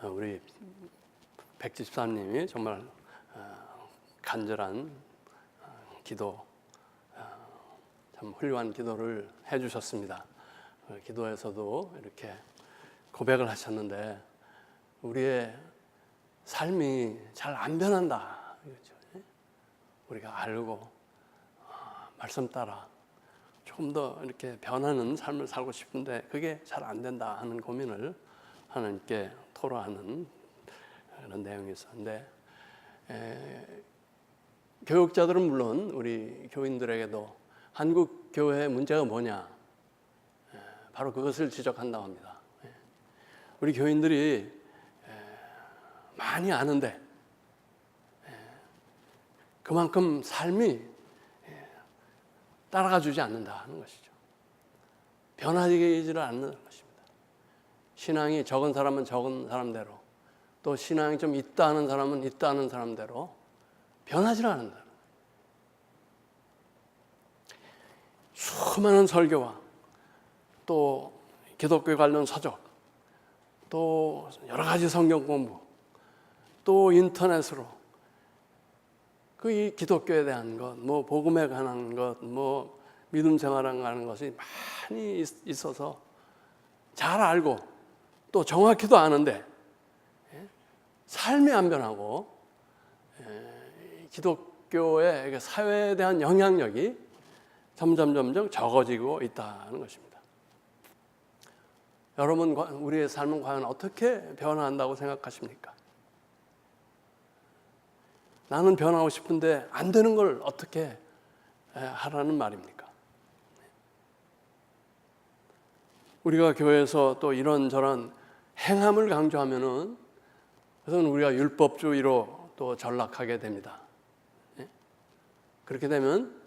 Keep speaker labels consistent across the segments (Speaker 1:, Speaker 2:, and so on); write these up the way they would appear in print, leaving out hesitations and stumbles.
Speaker 1: 우리 백집사님이 정말 간절한 기도, 참 훌륭한 기도를 해주셨습니다. 기도에서도 이렇게 고백을 하셨는데 우리의 삶이 잘 안 변한다. 우리가 알고 말씀 따라 조금 더 이렇게 변하는 삶을 살고 싶은데 그게 잘 안 된다 하는 고민을 하나님께 토로하는 그런 내용이 있었는데, 교육자들은 물론 우리 교인들에게도 한국 교회의 문제가 뭐냐, 바로 그것을 지적한다고 합니다. 우리 교인들이 많이 아는데 그만큼 삶이 따라가 주지 않는다 하는 것이죠. 변화되지를 않는 것입니다. 신앙이 적은 사람은 적은 사람대로, 또 신앙이 좀 있다 하는 사람은 있다 하는 사람대로 변하지 않는다. 수많은 설교와 또 기독교 관련 서적, 또 여러 가지 성경 공부, 또 인터넷으로 그 이 기독교에 대한 것, 뭐 복음에 관한 것, 뭐 믿음 생활에 관한 것이 많이 있어서 잘 알고 또 정확히도 아는데 삶이 안 변하고 기독교의 사회에 대한 영향력이 점점 적어지고 있다는 것입니다. 여러분, 우리의 삶은 과연 어떻게 변화한다고 생각하십니까? 나는 변하고 싶은데 안 되는 걸 어떻게 하라는 말입니까? 우리가 교회에서 또 이런저런 행함을 강조하면은 그것은 우리가 율법주의로 또 전락하게 됩니다. 그렇게 되면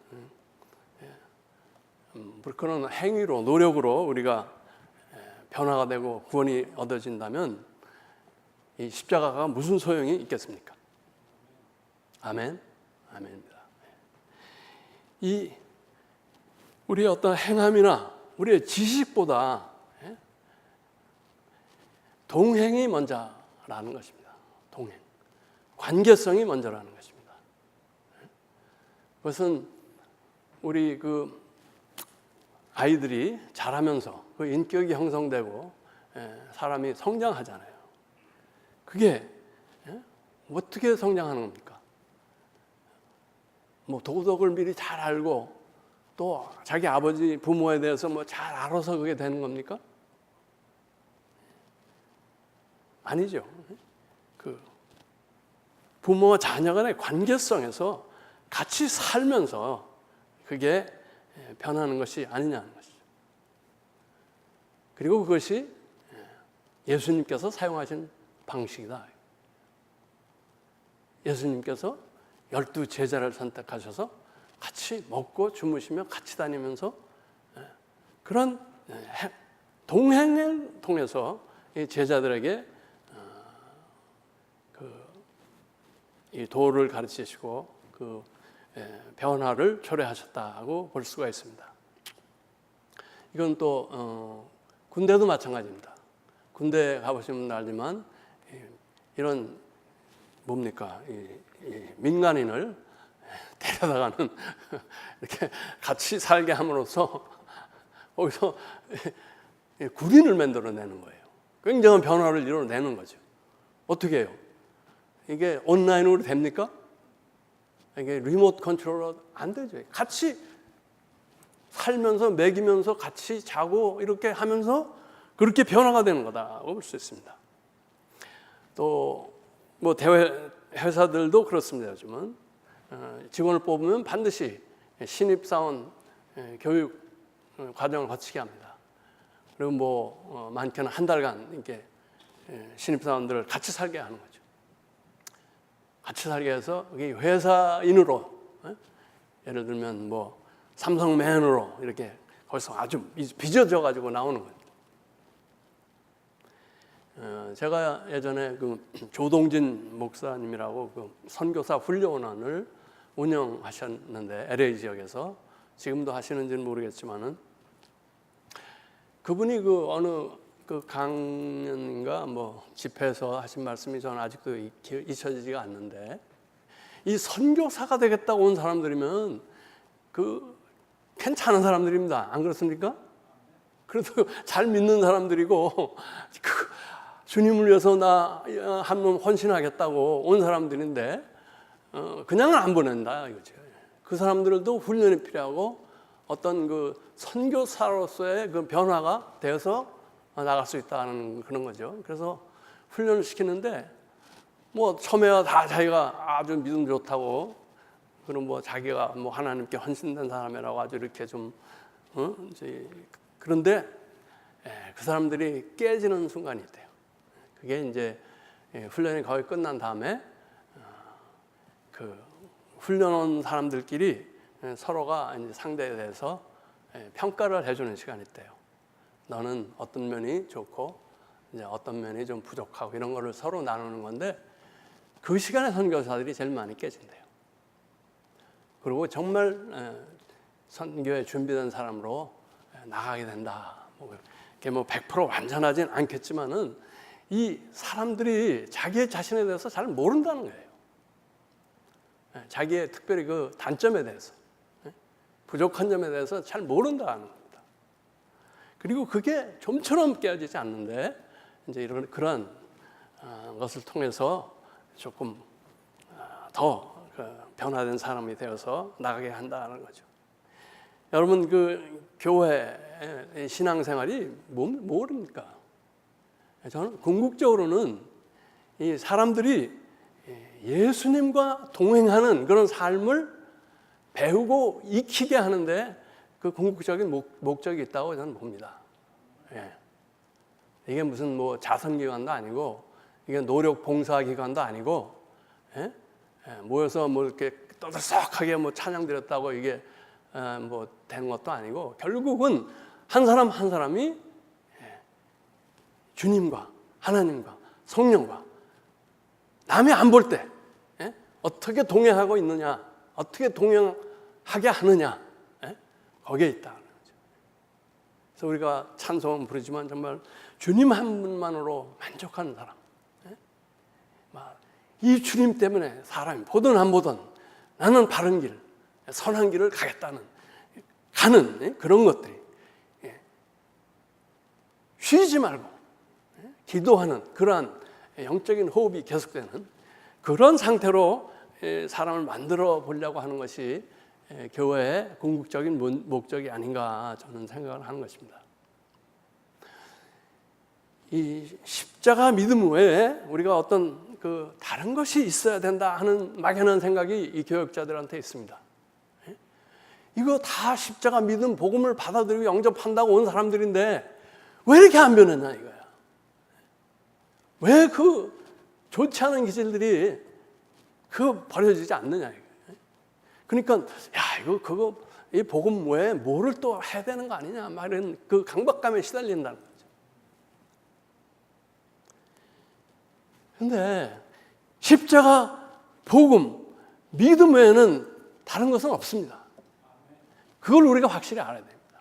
Speaker 1: 그런 행위로, 노력으로 우리가 변화가 되고 구원이 얻어진다면 이 십자가가 무슨 소용이 있겠습니까? 아멘, 아멘입니다. 이 우리의 어떤 행함이나 우리의 지식보다 동행이 먼저라는 것입니다. 동행, 관계성이 먼저라는 것입니다. 그것은 우리 그 아이들이 자라면서 그 인격이 형성되고 사람이 성장하잖아요. 그게 어떻게 성장하는 겁니까? 뭐 도덕을 미리 잘 알고 또 자기 아버지 부모에 대해서 뭐 잘 알아서 그게 되는 겁니까? 아니죠. 그 부모와 자녀 간의 관계성에서 같이 살면서 그게 변하는 것이 아니냐는 것이죠. 그리고 그것이 예수님께서 사용하신 방식이다. 예수님께서 12 제자를 선택하셔서 같이 먹고 주무시며 같이 다니면서 그런 동행을 통해서 이 제자들에게 이 도를 가르치시고 그 변화를 초래하셨다고 볼 수가 있습니다. 이건 또 군대도 마찬가지입니다. 군대 가보시면 알지만 이런 뭡니까? 이 민간인을 데려다가는 이렇게 같이 살게 함으로써 거기서 군인을 만들어내는 거예요. 굉장한 변화를 이뤄내는 거죠. 어떻게 해요? 이게 온라인으로 됩니까? 이게 리모트 컨트롤로 안 되죠. 같이 살면서 먹이면서 같이 자고 이렇게 하면서 그렇게 변화가 되는 거다고 볼 수 있습니다. 또 뭐 회사들도 그렇습니다. 요즘은 직원을 뽑으면 반드시 신입사원 교육 과정을 거치게 합니다. 그리고 뭐 많게는 한 달간 이렇게 신입사원들을 같이 살게 하는 거죠. 같이 살게 해서 회사인으로, 예를 들면 뭐 삼성맨으로 이렇게 거기서 아주 빚어져 가지고 나오는 거죠. 제가 예전에 그 조동진 목사님이라고 그 선교사 훈련원을 운영하셨는데 LA 지역에서 지금도 하시는지는 모르겠지만은 그분이 그 어느 그 강연인가 뭐 집회에서 하신 말씀이 저는 아직도 잊혀지지가 않는데, 이 선교사가 되겠다고 온 사람들이면 그 괜찮은 사람들입니다. 안 그렇습니까? 그래도 잘 믿는 사람들이고 주님을 위해서 나 한 놈 헌신하겠다고 온 사람들인데 그냥은 안 보낸다 이거죠. 그 사람들도 훈련이 필요하고 어떤 그 선교사로서의 그 변화가 되어서 나갈 수 있다는 그런 거죠. 그래서 훈련을 시키는데 뭐 처음에야 다 자기가 아주 믿음 좋다고, 그럼 뭐 자기가 뭐 하나님께 헌신된 사람이라고 아주 이렇게 좀 그런데 그 사람들이 깨지는 순간이 있대요. 그게 이제 훈련이 거의 끝난 다음에 그 훈련 온 사람들끼리 서로가 이제 상대에 대해서 평가를 해주는 시간이 있대요. 너는 어떤 면이 좋고 이제 어떤 면이 좀 부족하고 이런 거를 서로 나누는 건데, 그 시간에 선교사들이 제일 많이 깨진대요. 그리고 정말 선교에 준비된 사람으로 나가게 된다. 이게 뭐 100% 완전하진 않겠지만은 이 사람들이 자기의 자신에 대해서 잘 모른다는 거예요. 자기의 특별히 그 단점에 대해서, 부족한 점에 대해서 잘 모른다는 겁니다. 그리고 그게 좀처럼 깨어지지 않는데 이제 그런 것을 통해서 조금 더 변화된 사람이 되어서 나가게 한다는 거죠. 여러분 그 교회 신앙생활이 뭐입니까? 저는 궁극적으로는 이 사람들이 예수님과 동행하는 그런 삶을 배우고 익히게 하는데 그 궁극적인 목적이 있다고 저는 봅니다. 이게 무슨 뭐 자선기관도 아니고, 이게 노력 봉사기관도 아니고, 모여서 뭐 이렇게 떠들썩하게 뭐 찬양 드렸다고 이게 뭐 되는 것도 아니고, 결국은 한 사람 한 사람이 주님과 하나님과 성령과 남이 안 볼 때 어떻게 동행하고 있느냐, 어떻게 동행하게 하느냐, 거기에 있다는 거죠. 그래서 우리가 찬송은 부르지만 정말 주님 한 분만으로 만족하는 사람, 이 주님 때문에 사람이 보든 안 보든 나는 바른 길, 선한 길을 가는 그런 것들이, 쉬지 말고 기도하는 그러한 영적인 호흡이 계속되는 그런 상태로 사람을 만들어 보려고 하는 것이 교회의 궁극적인 목적이 아닌가 저는 생각을 하는 것입니다. 이 십자가 믿음 외에 우리가 어떤 그 다른 것이 있어야 된다 하는 막연한 생각이 이 교역자들한테 있습니다. 이거 다 십자가 믿음 복음을 받아들이고 영접한다고 온 사람들인데 왜 이렇게 안 변했냐 이거야. 왜 그 좋지 않은 기질들이 버려지지 않느냐 이거야. 그러니까 그거 이 복음 외에 뭐를 또 해야 되는 거 아니냐 막 이런 그 강박감에 시달린다는 거죠. 근데 십자가 복음 믿음 외에는 다른 것은 없습니다. 그걸 우리가 확실히 알아야 됩니다.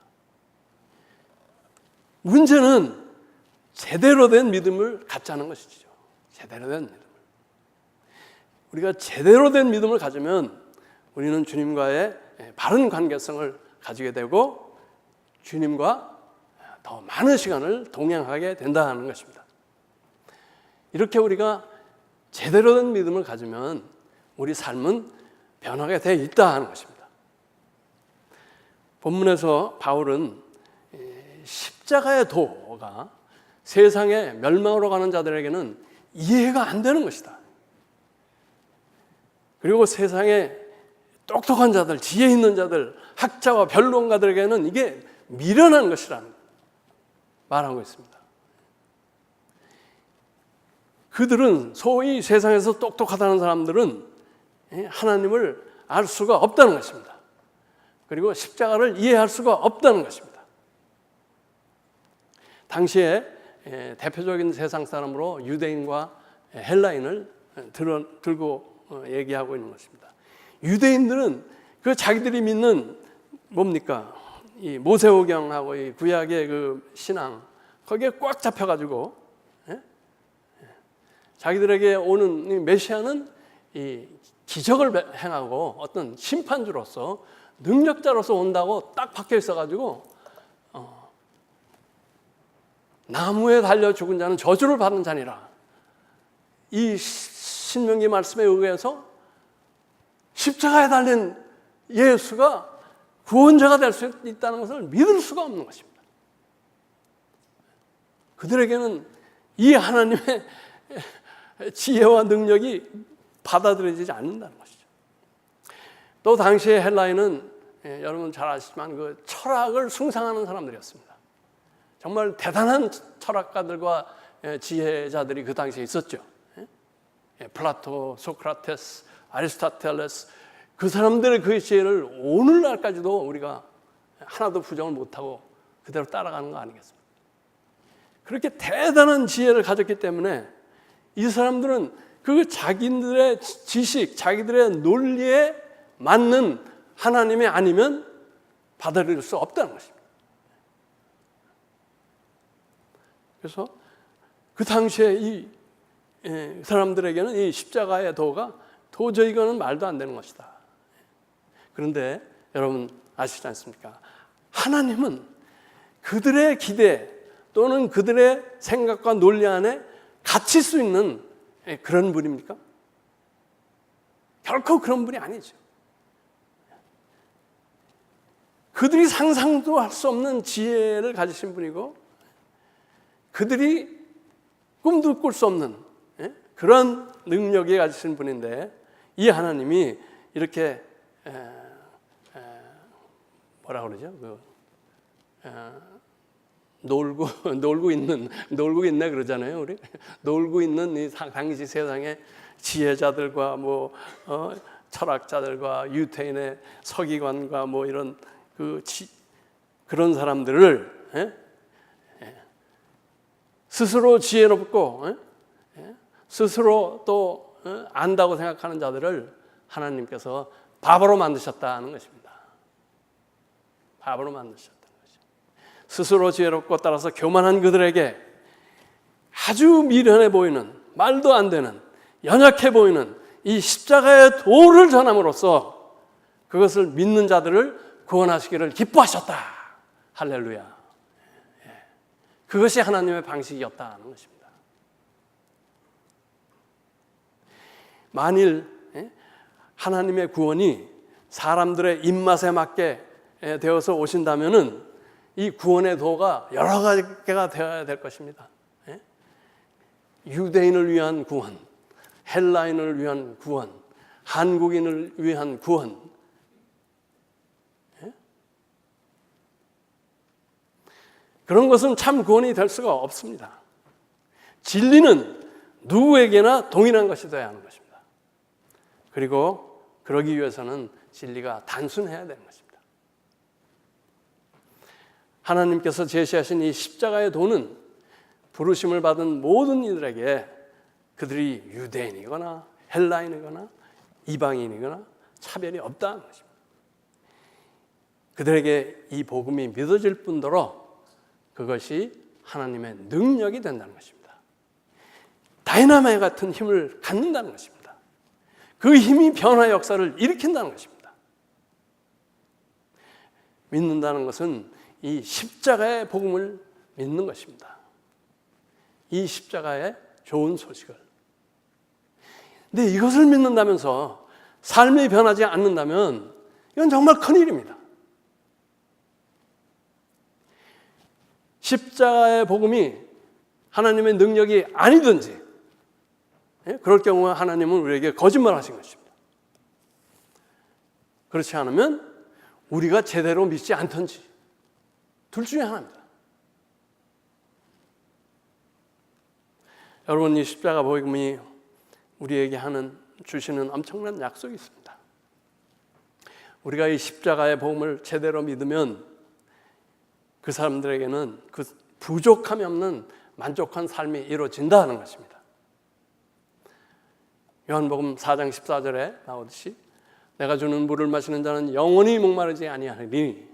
Speaker 1: 문제는 제대로 된 믿음을 갖자는 것이죠. 제대로 된 믿음을. 우리가 제대로 된 믿음을 가지면 우리는 주님과의 바른 관계성을 가지게 되고 주님과 더 많은 시간을 동행하게 된다는 것입니다. 이렇게 우리가 제대로 된 믿음을 가지면 우리 삶은 변하게 되어 있다 하는 것입니다. 본문에서 바울은 십자가의 도가 세상에 멸망으로 가는 자들에게는 이해가 안 되는 것이다. 그리고 세상에 똑똑한 자들, 지혜 있는 자들, 학자와 변론가들에게는 이게 미련한 것이라는 말하고 있습니다. 그들은 소위 세상에서 똑똑하다는 사람들은 하나님을 알 수가 없다는 것입니다. 그리고 십자가를 이해할 수가 없다는 것입니다. 당시에 대표적인 세상 사람으로 유대인과 헬라인을 들고 얘기하고 있는 것입니다. 유대인들은 그 자기들이 믿는 뭡니까? 이 모세오경하고 이 구약의 그 신앙, 거기에 꽉 잡혀가지고 자기들에게 오는 이 메시아는 이 기적을 행하고 어떤 심판주로서 능력자로서 온다고 딱 박혀 있어가지고 나무에 달려 죽은 자는 저주를 받는 자니라. 이 신명기 말씀에 의해서 십자가에 달린 예수가 구원자가 될 수 있다는 것을 믿을 수가 없는 것입니다. 그들에게는 이 하나님의 지혜와 능력이 받아들여지지 않는다는 것이죠. 또 당시의 헬라인은 여러분 잘 아시지만 그 철학을 숭상하는 사람들이었습니다. 정말 대단한 철학가들과 지혜자들이 그 당시에 있었죠. 플라토, 소크라테스, 아리스토텔레스, 그 사람들의 그 지혜를 오늘날까지도 우리가 하나도 부정을 못하고 그대로 따라가는 거 아니겠습니까? 그렇게 대단한 지혜를 가졌기 때문에 이 사람들은 그 자기들의 지식, 자기들의 논리에 맞는 하나님이 아니면 받아들일 수 없다는 것입니다. 그래서 그 당시에 이 사람들에게는 이 십자가의 도가 도저히 이거는 말도 안 되는 것이다. 그런데 여러분 아시지 않습니까? 하나님은 그들의 기대 또는 그들의 생각과 논리 안에 갇힐 수 있는 그런 분입니까? 결코 그런 분이 아니죠. 그들이 상상도 할 수 없는 지혜를 가지신 분이고 그들이 꿈도 꿀 수 없는 그런 능력이 가지신 분인데 이 하나님이 이렇게 뭐라 그러죠? 놀고 있네 그러잖아요. 우리 놀고 있는 이 당시 세상의 지혜자들과 철학자들과 유태인의 서기관과 이런 그런 사람들을 스스로 지혜롭고 스스로 또 안다고 생각하는 자들을 하나님께서 바보로 만드셨다는 것입니다. 바보로 만드셨다는 것이죠. 스스로 지혜롭고 따라서 교만한 그들에게 아주 미련해 보이는, 말도 안 되는, 연약해 보이는 이 십자가의 도를 전함으로써 그것을 믿는 자들을 구원하시기를 기뻐하셨다. 할렐루야. 그것이 하나님의 방식이었다는 것입니다. 만일 하나님의 구원이 사람들의 입맛에 맞게 되어서 오신다면은 이 구원의 도가 여러 가지가 되어야 될 것입니다. 유대인을 위한 구원, 헬라인을 위한 구원, 한국인을 위한 구원. 그런 것은 참 구원이 될 수가 없습니다. 진리는 누구에게나 동일한 것이 되어야 하는 것입니다. 그리고 그러기 위해서는 진리가 단순해야 되는 것입니다. 하나님께서 제시하신 이 십자가의 도는 부르심을 받은 모든 이들에게 그들이 유대인이거나 헬라인이거나 이방인이거나 차별이 없다는 것입니다. 그들에게 이 복음이 믿어질 뿐더러 그것이 하나님의 능력이 된다는 것입니다. 다이나마이트 같은 힘을 갖는다는 것입니다. 그 힘이 변화 역사를 일으킨다는 것입니다. 믿는다는 것은 이 십자가의 복음을 믿는 것입니다. 이 십자가의 좋은 소식을. 근데 이것을 믿는다면서 삶이 변하지 않는다면 이건 정말 큰일입니다. 십자가의 복음이 하나님의 능력이 아니든지 그럴 경우에 하나님은 우리에게 거짓말하신 것입니다. 그렇지 않으면 우리가 제대로 믿지 않든지 둘 중에 하나입니다. 여러분, 이 십자가 복음이 우리에게 주시는 엄청난 약속이 있습니다. 우리가 이 십자가의 복음을 제대로 믿으면 그 사람들에게는 그 부족함이 없는 만족한 삶이 이루어진다는 것입니다. 요한복음 4장 14절에 나오듯이 내가 주는 물을 마시는 자는 영원히 목마르지 아니하리니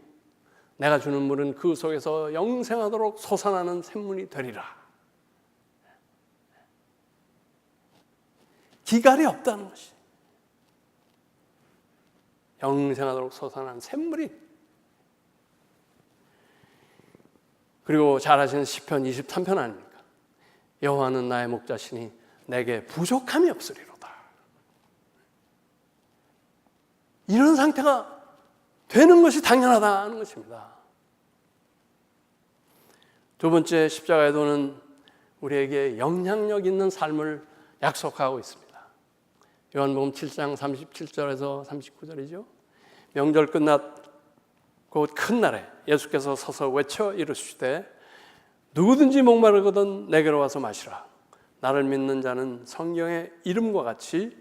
Speaker 1: 내가 주는 물은 그 속에서 영생하도록 솟아나는 샘물이 되리라. 기갈이 없다는 것이. 영생하도록 솟아나는 샘물이. 그리고 잘 아시는 시편 23편 아닙니까? 여호와는 나의 목자시니 내게 부족함이 없으리로다. 이런 상태가 되는 것이 당연하다는 것입니다. 두 번째, 십자가의 도는 우리에게 영향력 있는 삶을 약속하고 있습니다. 요한복음 7장 37절에서 39절이죠. 명절 끝났고 큰 날에 예수께서 서서 외쳐 이르시되 누구든지 목마르거든 내게로 와서 마시라. 나를 믿는 자는 성경의 이름과 같이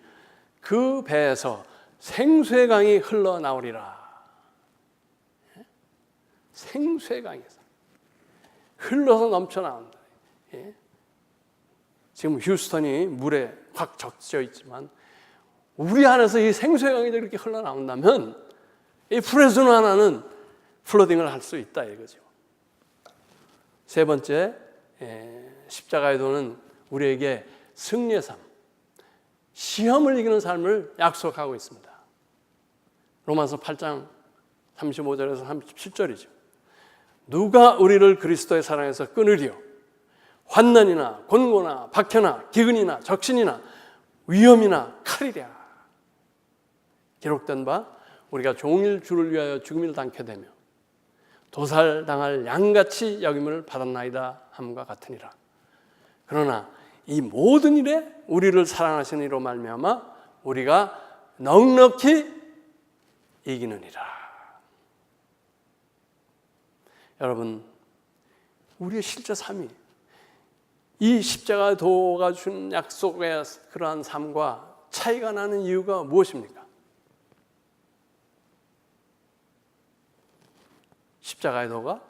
Speaker 1: 그 배에서 생수의 강이 흘러나오리라. 생수의 강에서 흘러서 넘쳐나온다. 지금 휴스턴이 물에 확 적셔 있지만 우리 안에서 이 생수의 강이 이렇게 흘러나온다면 이 프레즈노 하나는 플러딩을 할 수 있다 이거죠. 세 번째, 십자가의 도는 우리에게 승리의 삶, 시험을 이기는 삶을 약속하고 있습니다. 로마서 8장 35절에서 37절이죠. 누가 우리를 그리스도의 사랑에서 끊으리요? 환난이나 곤고나 박해나 기근이나 적신이나 위험이나 칼이랴. 기록된 바 우리가 종일 주를 위하여 죽음을 당케 되며 도살당할 양같이 여김을 받았나이다 함과 같으니라. 그러나 이 모든 일에 우리를 사랑하시는 이로 말미암아 우리가 넉넉히 이기느니라. 여러분, 우리의 실제 삶이 이 십자가 도가 준 약속의 그러한 삶과 차이가 나는 이유가 무엇입니까? 십자가의 도가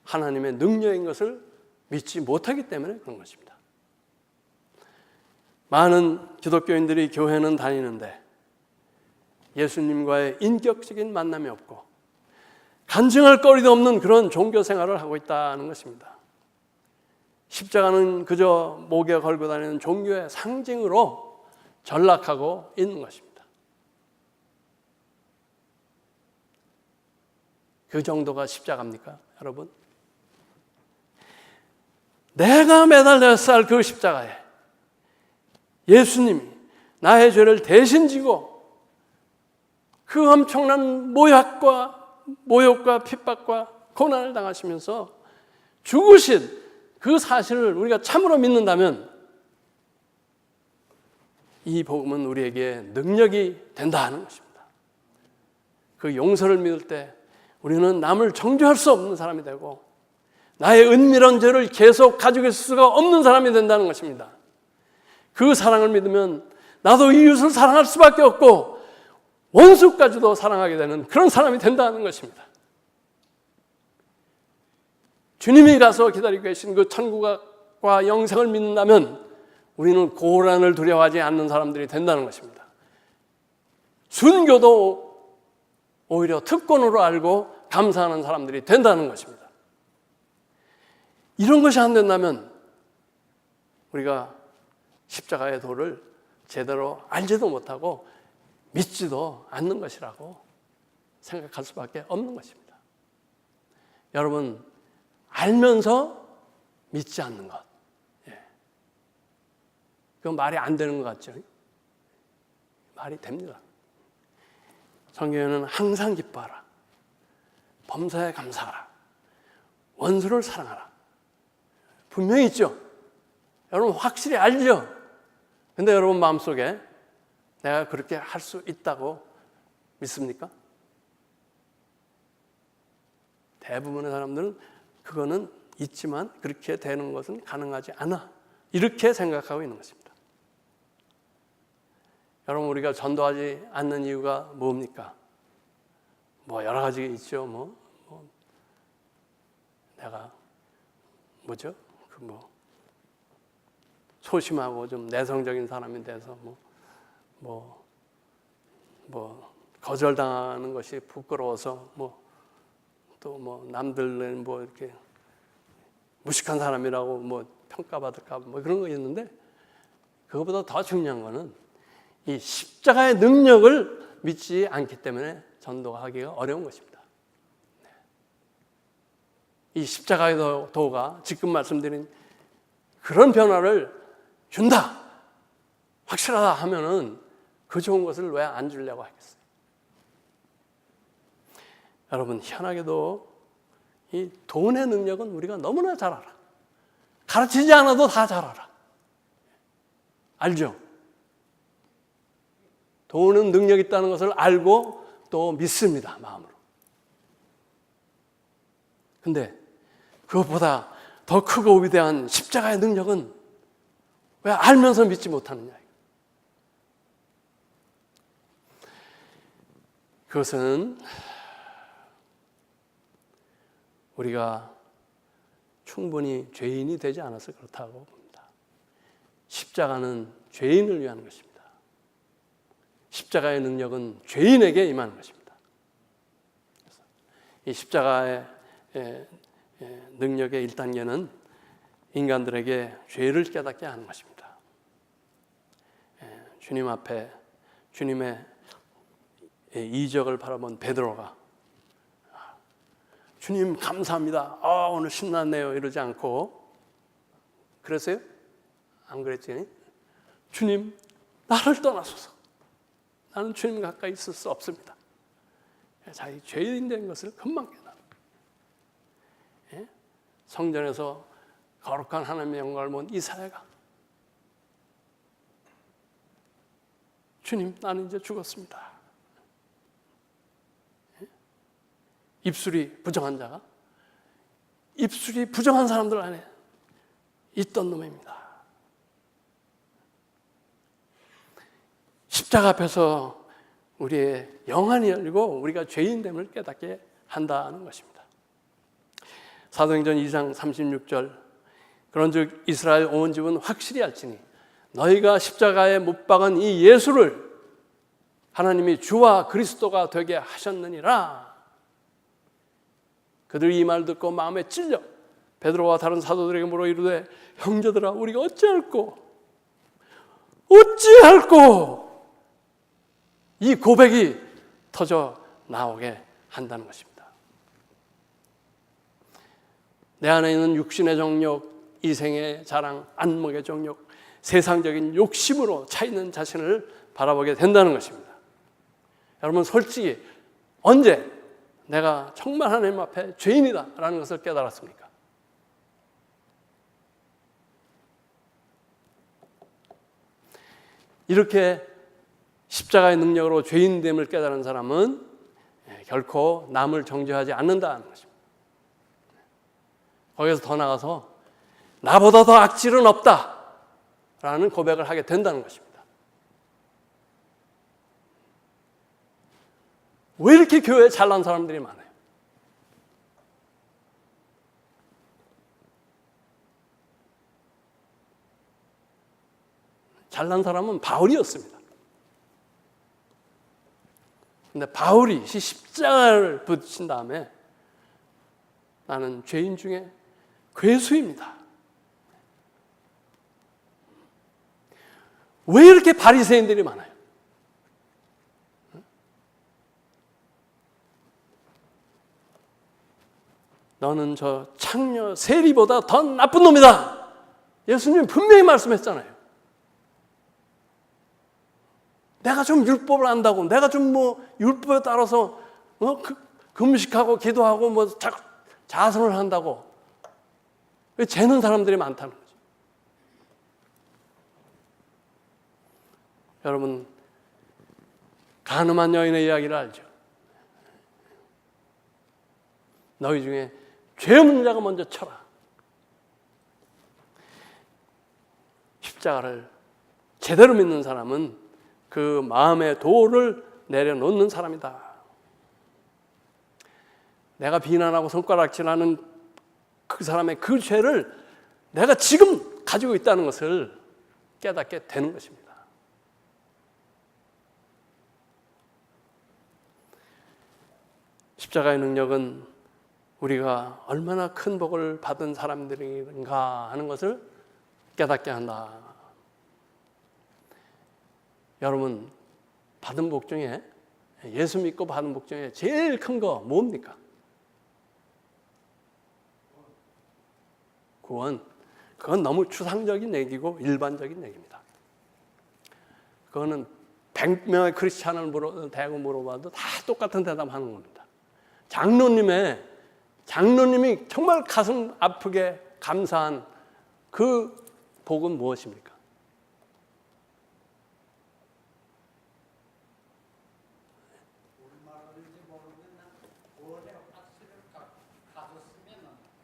Speaker 1: 하나님의 능력인 것을 믿지 못하기 때문에 그런 것입니다. 많은 기독교인들이 교회는 다니는데 예수님과의 인격적인 만남이 없고 간증할 거리도 없는 그런 종교 생활을 하고 있다는 것입니다. 십자가는 그저 목에 걸고 다니는 종교의 상징으로 전락하고 있는 것입니다. 그 정도가 십자가입니까, 여러분? 내가 매달렸어야 할 그 십자가에 예수님이 나의 죄를 대신 지고 그 엄청난 모욕과 핍박과 고난을 당하시면서 죽으신 그 사실을 우리가 참으로 믿는다면 이 복음은 우리에게 능력이 된다는 것입니다. 그 용서를 믿을 때 우리는 남을 정죄할 수 없는 사람이 되고 나의 은밀한 죄를 계속 가지고 있을 수가 없는 사람이 된다는 것입니다. 그 사랑을 믿으면 나도 이웃을 사랑할 수밖에 없고 원수까지도 사랑하게 되는 그런 사람이 된다는 것입니다. 주님이 가서 기다리고 계신 그 천국과 영생을 믿는다면 우리는 고난을 두려워하지 않는 사람들이 된다는 것입니다. 순교도 오히려 특권으로 알고 감사하는 사람들이 된다는 것입니다. 이런 것이 안 된다면 우리가 십자가의 도를 제대로 알지도 못하고 믿지도 않는 것이라고 생각할 수밖에 없는 것입니다. 여러분, 알면서 믿지 않는 것, 그건 말이 안 되는 것 같죠? 말이 됩니다. 성경에는 항상 기뻐하라, 범사에 감사하라, 원수를 사랑하라 분명히 있죠. 여러분 확실히 알죠? 근데 여러분 마음속에 내가 그렇게 할 수 있다고 믿습니까? 대부분의 사람들은 그거는 있지만 그렇게 되는 것은 가능하지 않아, 이렇게 생각하고 있는 것입니다. 여러분, 우리가 전도하지 않는 이유가 뭡니까? 뭐 여러 가지 있죠. 내가 뭐죠? 소심하고 좀 내성적인 사람이 돼서 거절당하는 것이 부끄러워서 또 뭐 남들은 뭐 이렇게 무식한 사람이라고 뭐 평가받을까 뭐 그런 거 있는데, 그것보다 더 중요한 거는 이 십자가의 능력을 믿지 않기 때문에 전도하기가 어려운 것입니다. 이 십자가의 도가 지금 말씀드린 그런 변화를 준다, 확실하다 하면은 그 좋은 것을 왜 안 주려고 하겠어요? 여러분, 희한하게도 이 돈의 능력은 우리가 너무나 잘 알아. 가르치지 않아도 다 잘 알아. 알죠? 돈은 능력 있다는 것을 알고 또 믿습니다, 마음으로. 근데 그것보다 더 크고 위대한 십자가의 능력은 왜 알면서 믿지 못하느냐? 그것은 우리가 충분히 죄인이 되지 않아서 그렇다고 봅니다. 십자가는 죄인을 위한 것입니다. 십자가의 능력은 죄인에게 임하는 것입니다. 이 십자가의 능력의 1단계는 인간들에게 죄를 깨닫게 하는 것입니다. 주님 앞에 주님의 이적을 바라본 베드로가 주님 감사합니다, 오늘 신났네요 이러지 않고, 그랬어요? 안 그랬지? 주님 나를 떠나소서, 나는 주님 가까이 있을 수 없습니다. 자기 죄인 된 것을 금방 깨달아. 성전에서 거룩한 하나님의 영광을 본 이사야가 주님 나는 이제 죽었습니다. 입술이 부정한 자가 입술이 부정한 사람들 안에 있던 놈입니다. 십자가 앞에서 우리의 영안이 열리고 우리가 죄인됨을 깨닫게 한다는 것입니다. 사도행전 2장 36절, 그런즉 이스라엘 온 집은 확실히 알지니 너희가 십자가에 못 박은 이 예수를 하나님이 주와 그리스도가 되게 하셨느니라. 그들이 이 말을 듣고 마음에 찔려 베드로와 다른 사도들에게 물어 이르되 형제들아 우리가 어찌할꼬 이 고백이 터져 나오게 한다는 것입니다. 내 안에 있는 육신의 정욕, 이생의 자랑, 안목의 정욕, 세상적인 욕심으로 차 있는 자신을 바라보게 된다는 것입니다. 여러분, 솔직히 언제 내가 정말 하나님 앞에 죄인이다라는 것을 깨달았습니까? 이렇게 십자가의 능력으로 죄인됨을 깨달은 사람은 결코 남을 정죄하지 않는다는 것입니다. 거기서 더 나가서 나보다 더 악질은 없다라는 고백을 하게 된다는 것입니다. 왜 이렇게 교회에 잘난 사람들이 많아요? 잘난 사람은 바울이었습니다. 근데 바울이 십자가를 붙인 다음에 나는 죄인 중에 괴수입니다. 왜 이렇게 바리새인들이 많아요? 너는 저 창녀 세리보다 더 나쁜 놈이다. 예수님 분명히 말씀했잖아요. 내가 좀 율법을 안다고, 내가 좀 뭐 율법에 따라서 금식하고 기도하고 뭐 자선을 한다고 왜 재는 사람들이 많다는 거죠. 여러분, 가늠한 여인의 이야기를 알죠? 너희 중에 죄 없는 자가 먼저 쳐라. 십자가를 제대로 믿는 사람은 그 마음의 돌을 내려놓는 사람이다. 내가 비난하고 손가락질하는 그 사람의 그 죄를 내가 지금 가지고 있다는 것을 깨닫게 되는 것입니다. 십자가의 능력은 우리가 얼마나 큰 복을 받은 사람들인가 하는 것을 깨닫게 한다. 여러분, 받은 복 중에, 예수 믿고 받은 복 중에 제일 큰 거 뭡니까? 구원. 그건 너무 추상적인 얘기고 일반적인 얘기입니다. 그거는 100명의 크리스찬을 대고 물어봐도 다 똑같은 대답하는 겁니다. 장로님이 정말 가슴 아프게 감사한 그 복은 무엇입니까?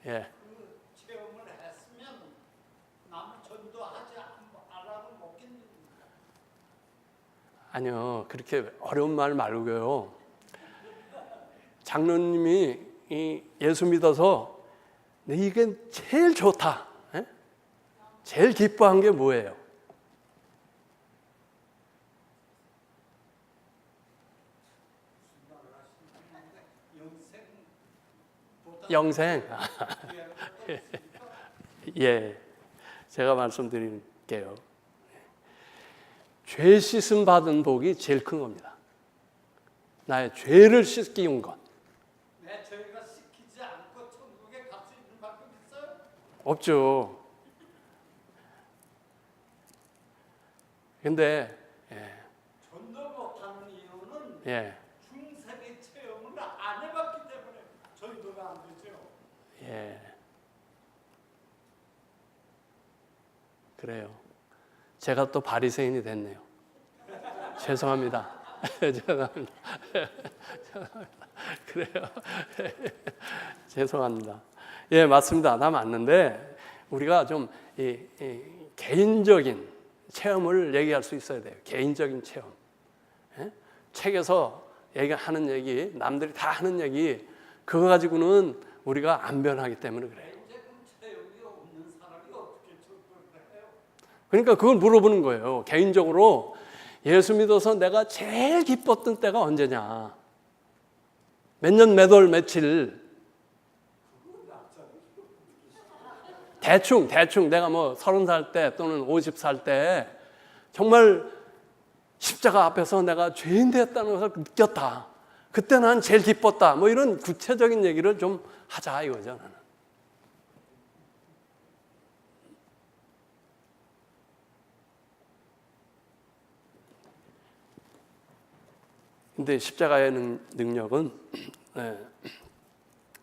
Speaker 1: 예.
Speaker 2: 그 체험을 했으면 남을 전도하지 않으라고 먹겠는가?
Speaker 1: 아니요, 그렇게 어려운 말 말고요. 장로님이 예수 믿어서 이게 제일 좋다, 예? 제일 기뻐한 게 뭐예요? 영생. 예, 제가 말씀드릴게요. 죄 씻음 받은 복이 제일 큰 겁니다. 나의 죄를 씻기운 것.
Speaker 2: 내 죄가 씻기지 않고 천국에 갈 수 있는 방법 있어요?
Speaker 1: 없죠. 근데
Speaker 2: 전도 못하는 이유는
Speaker 1: 예,
Speaker 2: 중생의 체험을 안 해봤기 때문에 전도가 안 되죠.
Speaker 1: 예, 그래요. 제가 또 바리새인이 됐네요. 죄송합니다. 죄송합니다. 그래요. 죄송합니다. 예, 맞습니다. 나 맞는데 우리가 좀 개인적인 체험을 얘기할 수 있어야 돼요. 개인적인 체험. 예? 책에서 하는 얘기, 남들이 다 하는 얘기, 그거 가지고는 우리가 안 변하기 때문에 그래요.
Speaker 2: 체험이 없는 사람이 어떻게 전도를 해요?
Speaker 1: 그러니까 그걸 물어보는 거예요. 개인적으로 예수 믿어서 내가 제일 기뻤던 때가 언제냐? 몇 년, 몇 월, 며칠? 대충 내가 뭐 30살 때 또는 50살 때 정말 십자가 앞에서 내가 죄인 되었다는 것을 느꼈다. 그때 난 제일 기뻤다. 뭐 이런 구체적인 얘기를 좀 하자 이거죠, 나는. 근데 십자가의 능력은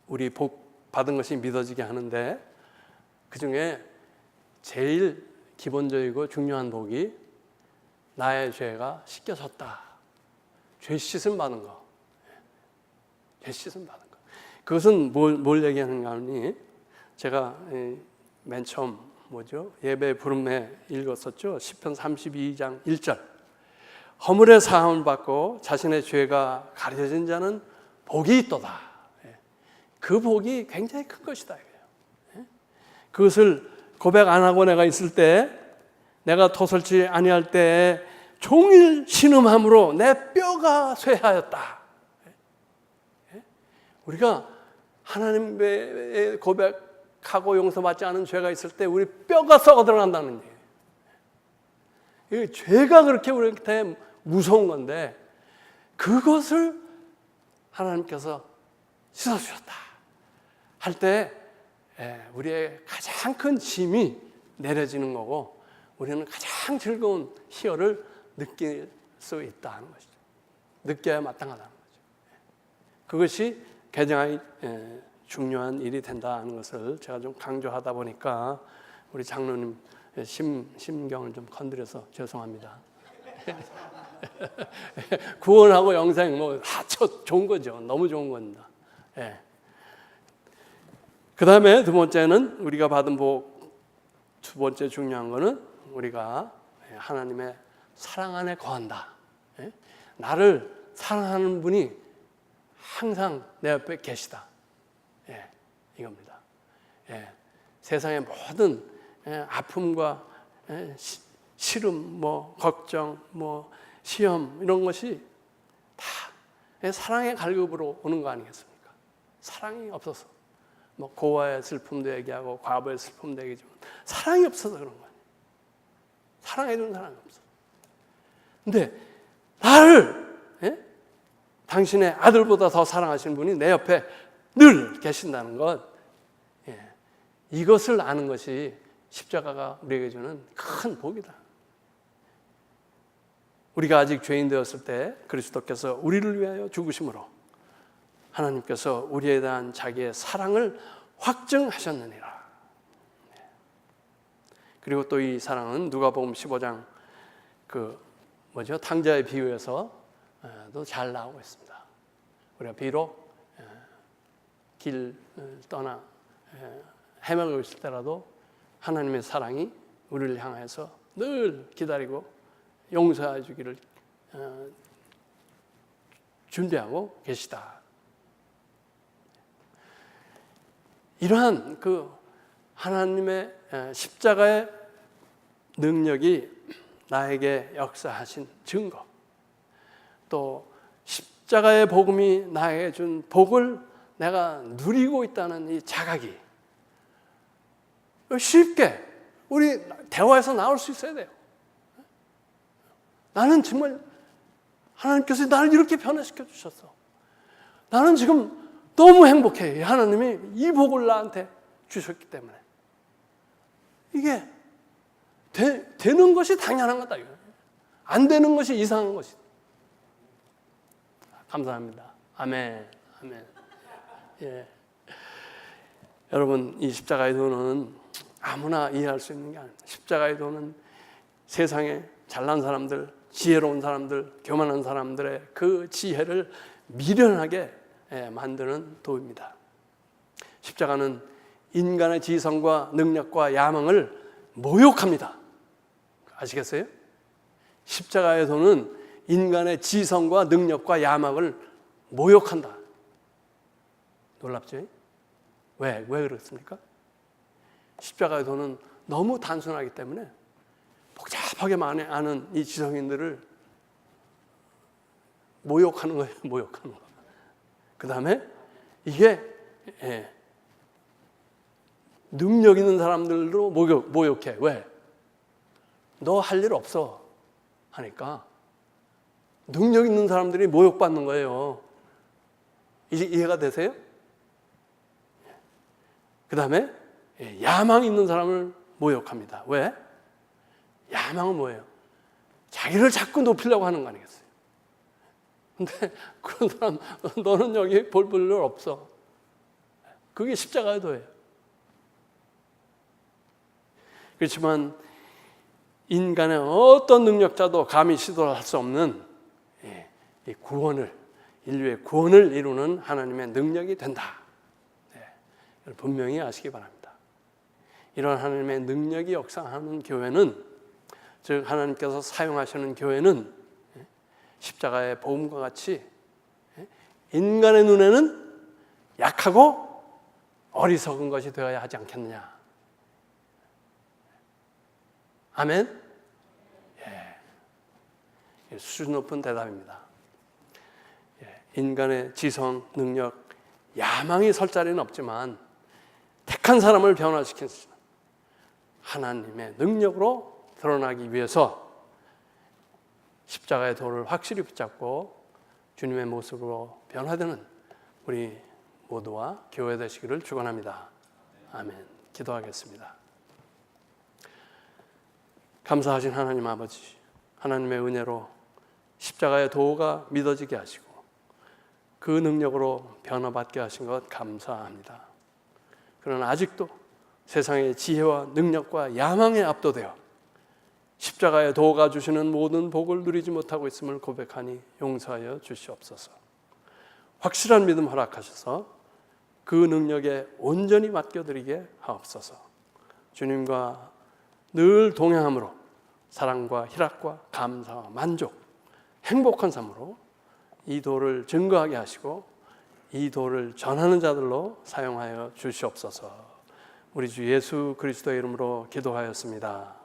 Speaker 1: 우리 복 받은 것이 믿어지게 하는데 그 중에 제일 기본적이고 중요한 복이 나의 죄가 씻겨졌다. 죄 씻음 받은 거. 죄 씻음 받은 거. 그것은 뭘 얘기하는가 하니 제가 맨 처음 예배 부름에 읽었었죠. 시편 32장 1절. 허물의 사함을 받고 자신의 죄가 가려진 자는 복이 있도다. 그 복이 굉장히 큰 것이다. 그것을 고백 안 하고 내가 있을 때, 내가 토설치 아니할 때에 종일 신음함으로 내 뼈가 쇠하였다. 우리가 하나님의 고백하고 용서받지 않은 죄가 있을 때 우리 뼈가 썩어 들어간다는 얘기예요. 죄가 그렇게 우리한테 무서운 건데 그것을 하나님께서 씻어주셨다 할 때 우리의 가장 큰 짐이 내려지는 거고 우리는 가장 즐거운 희열을 느낄 수 있다는 것이죠. 느껴야 마땅하다는 거죠. 그것이 개정의 중요한 일이 된다는 것을 제가 좀 강조하다 보니까 우리 장로님 심경을 좀 건드려서 죄송합니다. 구원하고 영생 다 좋은 거죠. 너무 좋은 겁니다. 그 다음에 두 번째는 우리가 받은 복 두 번째 중요한 거는 우리가 하나님의 사랑 안에 거한다. 나를 사랑하는 분이 항상 내 옆에 계시다. 이겁니다. 세상의 모든 아픔과 시름, 걱정, 시험 이런 것이 다 사랑의 갈급으로 오는 거 아니겠습니까? 사랑이 없어서 뭐 고아의 슬픔도 얘기하고 과부의 슬픔도 얘기하지만 사랑이 없어서 그런 거예요. 사랑해주는 사람이 없어. 근데 나를 당신의 아들보다 더 사랑하시는 분이 내 옆에 늘 계신다는 것, 이것을 아는 것이 십자가가 우리에게 주는 큰 복이다. 우리가 아직 죄인 되었을 때 그리스도께서 우리를 위하여 죽으심으로 하나님께서 우리에 대한 자기의 사랑을 확증하셨느니라. 그리고 또 이 사랑은 누가복음 15장 탕자의 비유에서 또 잘 나오고 있습니다. 우리가 비록 길을 떠나 헤매고 있을 때라도 하나님의 사랑이 우리를 향해서 늘 기다리고 용서해 주기를 준비하고 계시다. 이러한 하나님의 십자가의 능력이 나에게 역사하신 증거, 또 십자가의 복음이 나에게 준 복을 내가 누리고 있다는 이 자각이 쉽게 우리 대화에서 나올 수 있어야 돼요. 나는 정말 하나님께서 나를 이렇게 변화시켜 주셨어. 나는 지금 너무 행복해. 하나님이 이 복을 나한테 주셨기 때문에. 이게 되는 것이 당연한 거다. 안 되는 것이 이상한 것이다. 감사합니다. 아멘. 아멘. 예. 여러분, 이 십자가의 도는 아무나 이해할 수 있는 게 아닙니다. 십자가의 도는 세상에 잘난 사람들, 지혜로운 사람들, 교만한 사람들의 그 지혜를 미련하게 만드는 도입니다. 십자가는 인간의 지성과 능력과 야망을 모욕합니다. 아시겠어요? 십자가의 도는 인간의 지성과 능력과 야망을 모욕한다. 놀랍죠? 왜 그렇습니까? 십자가의 도는 너무 단순하기 때문에 복잡하게 아는 이 지성인들을 모욕하는 거예요. 모욕하는 거. 그 다음에 이게 능력 있는 사람들로 모욕해. 왜? 너 할 일 없어 하니까 능력 있는 사람들이 모욕받는 거예요. 이해가 되세요? 그 다음에 야망 있는 사람을 모욕합니다. 왜? 야망은 뭐예요? 자기를 자꾸 높이려고 하는 거 아니겠어요? 근데 그런 사람, 너는 여기 볼 일 없어. 그게 십자가의 도예요. 그렇지만 인간의 어떤 능력자도 감히 시도할 수 없는 이 구원을, 인류의 구원을 이루는 하나님의 능력이 된다. 분명히 아시기 바랍니다. 이런 하나님의 능력이 역사하는 교회는, 즉 하나님께서 사용하시는 교회는 십자가의 복음과 같이 인간의 눈에는 약하고 어리석은 것이 되어야 하지 않겠느냐. 아멘? 수준 높은 대답입니다. 인간의 지성, 능력, 야망이 설 자리는 없지만 택한 사람을 변화시키는 하나님의 능력으로 드러나기 위해서 십자가의 도를 확실히 붙잡고 주님의 모습으로 변화되는 우리 모두와 교회 되시기를 축원합니다. 아멘. 기도하겠습니다. 감사하신 하나님 아버지, 하나님의 은혜로 십자가의 도가 믿어지게 하시고 그 능력으로 변화받게 하신 것 감사합니다. 그러나 아직도 세상의 지혜와 능력과 야망에 압도되어 십자가의 도가 주시는 모든 복을 누리지 못하고 있음을 고백하니 용서하여 주시옵소서. 확실한 믿음 허락하셔서 그 능력에 온전히 맡겨드리게 하옵소서. 주님과 늘 동행함으로 사랑과 희락과 감사와 만족, 행복한 삶으로 이 도를 증거하게 하시고 이 도를 전하는 자들로 사용하여 주시옵소서. 우리 주 예수 그리스도의 이름으로 기도하였습니다.